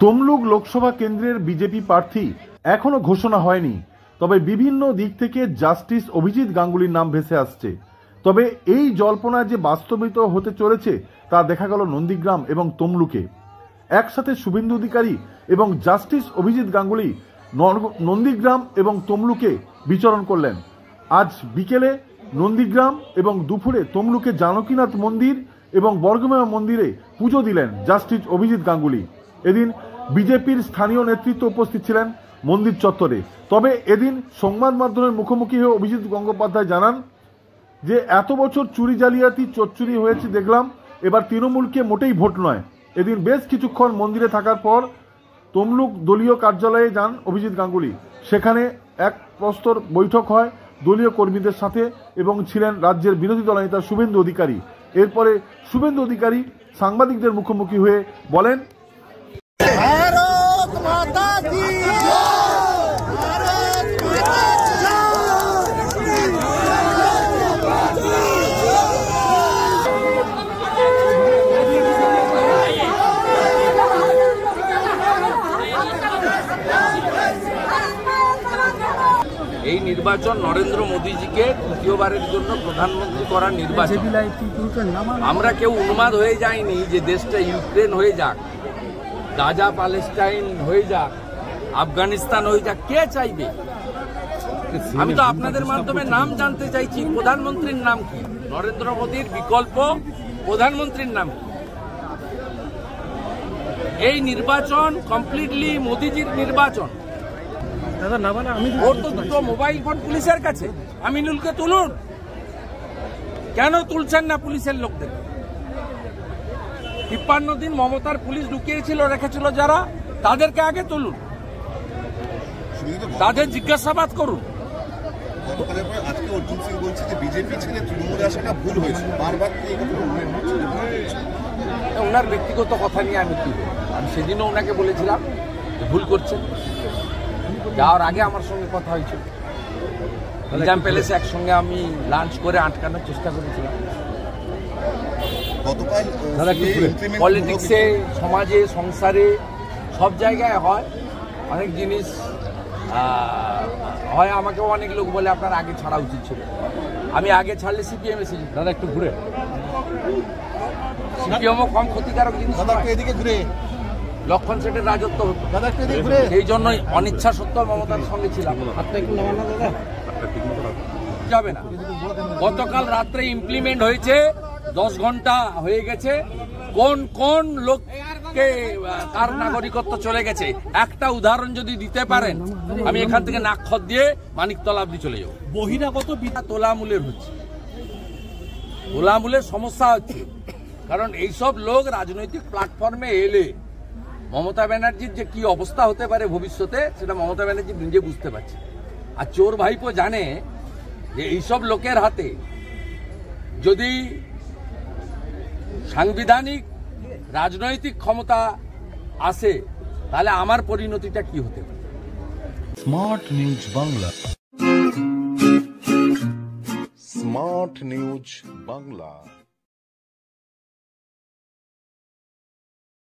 তমলুক লোকসভা কেন্দ্রের বিজেপি প্রার্থী এখনো ঘোষণা হয়নি, তবে বিভিন্ন দিক থেকে জাস্টিস অভিজিৎ গাঙ্গুলির নাম ভেসে আসছে। তবে এই জল্পনা যে বাস্তবিত হতে চলেছে তা দেখা গেল নন্দীগ্রাম এবং তমলুকে। একসাথে শুভেন্দু অধিকারী এবং জাস্টিস অভিজিৎ গাঙ্গুলি নন্দীগ্রাম এবং তমলুকে বিচরণ করলেন। আজ বিকেলে নন্দীগ্রাম এবং দুপুরে তমলুকে জানকীনাথ মন্দির এবং বর্গমেয় মন্দিরে পুজো দিলেন জাস্টিস অভিজিৎ গাঙ্গুলি। এদিন বিজেপির স্থানীয় নেতৃত্ব উপস্থিত ছিলেন মন্দির চত্বরে। তবে এদিন সংবাদ মাধ্যমের মুখোমুখি হয়ে অভিজিৎ গঙ্গোপাধ্যায় জানান যে এত বছর চুরি জালিয়াতি চোরচুরি হয়েছে দেখলাম, এবার তৃণমূলকে মোটেই ভোট নয়। এদিন বেশ কিছুক্ষণ মন্দিরে থাকার পর তমলুক দলীয় কার্যালয়ে যান অভিজিৎ গাঙ্গুলি। সেখানে এক প্রস্তর বৈঠক হয় দলীয় কর্মীদের সাথে এবং ছিলেন রাজ্যের বিরোধী দলনেতা শুভেন্দু অধিকারী। এরপরে শুভেন্দু অধিকারী সাংবাদিকদের মুখোমুখি হয়ে বলেন, भारत माता की এই নির্বাচন নরেন্দ্র মোদীজিকে তৃতীয়বারের জন্য প্রধানমন্ত্রী করার নির্বাচন। আমরা কেউ উন্মাদ হয়ে যায়নি যে দেশটা ইউক্রেন হয়ে যাক, গাজা প্যালেস্টাইন হয়ে যাক, আফগানিস্তান হয়ে যাক, কে চাইবে? আমি তো আপনাদের মাধ্যমে নাম জানতে চাইছি, প্রধানমন্ত্রীর নাম কি? নরেন্দ্র মোদীর বিকল্প প্রধানমন্ত্রীর নাম কি? এই নির্বাচন কমপ্লিটলি মোদীজির নির্বাচন। ওর তো দুটো মোবাইল ফোন পুলিশের কাছে, আমিনুলকে তুলুন। কেন তুলছেন না পুলিশের লোকদের? 53 দিন মমতার পুলিশ লুকিয়েছিল রেখেছিল যারা, তাদেরকে আগে তুলুন, তাদের জিজ্ঞাসাবাদ করুন। আজকে অর্জুন সিং বলছে যে বিজেপি ছেড়ে তৃণমূলে আসাটা ভুল হয়েছে, বারবার ওনার ব্যক্তিগত কথা নিয়ে আমি কি বলবো? আমি সেদিনও ওনাকে বলেছিলাম ভুল করছেন। যাওয়ার আগে আমার সঙ্গে কথা হয়েছিল, নিজাম প্যালেসে একসঙ্গে আমি লাঞ্চ করে আটকানোর চেষ্টা করেছিলাম। পলিটিক্সে, সমাজে, সংসারে সব জায়গায় হয় অনেক জিনিস হয়। আমাকেও অনেক লোক বলে আপনার আগে ছাড়া উচিত ছিল। আমি আগে ছাড়লে সিপিএম এসেছি। দাদা একটু ঘুরে, সিপিএমও কম ক্ষতিকারক জিনিস। এদিকে ঘুরে লক্ষণ সেটের রাজত্ব হতো, সেই জন্যই অনিচ্ছা সত্ত্বেও মমতার সঙ্গে ছিলাম। যাবে না। গতকাল রাত্রে ইমপ্লিমেন্ট হয়েছে, 10 ঘন্টা হয়ে গেছে। কোন কোন লোককে কার নাগরিকত্ব চলে গেছে একটা উদাহরণ যদি দিতে পারেন, আমি এখান থেকে নাক্ষর দিয়ে মানিকতলা অব্দি চলে যাবো। বহিরাগত তোলামূলের হচ্ছে, তোলামূলের সমস্যা হচ্ছে। কারণ এইসব লোক রাজনৈতিক প্ল্যাটফর্মে এলে মমতা ব্যানার্জির যে কি অবস্থা হতে পারে ভবিষ্যতে, সেটা মমতা ব্যানার্জি নিজে বুঝতে পারছে। আর চোর ভাইপো জানে যে এইসব লোকের হাতে যদি সাংবিধানিক রাজনৈতিক ক্ষমতা আসে, তাহলে আমার পরিণতিটা কি হতে পারে। Smart news Bangla, smart news Bangla.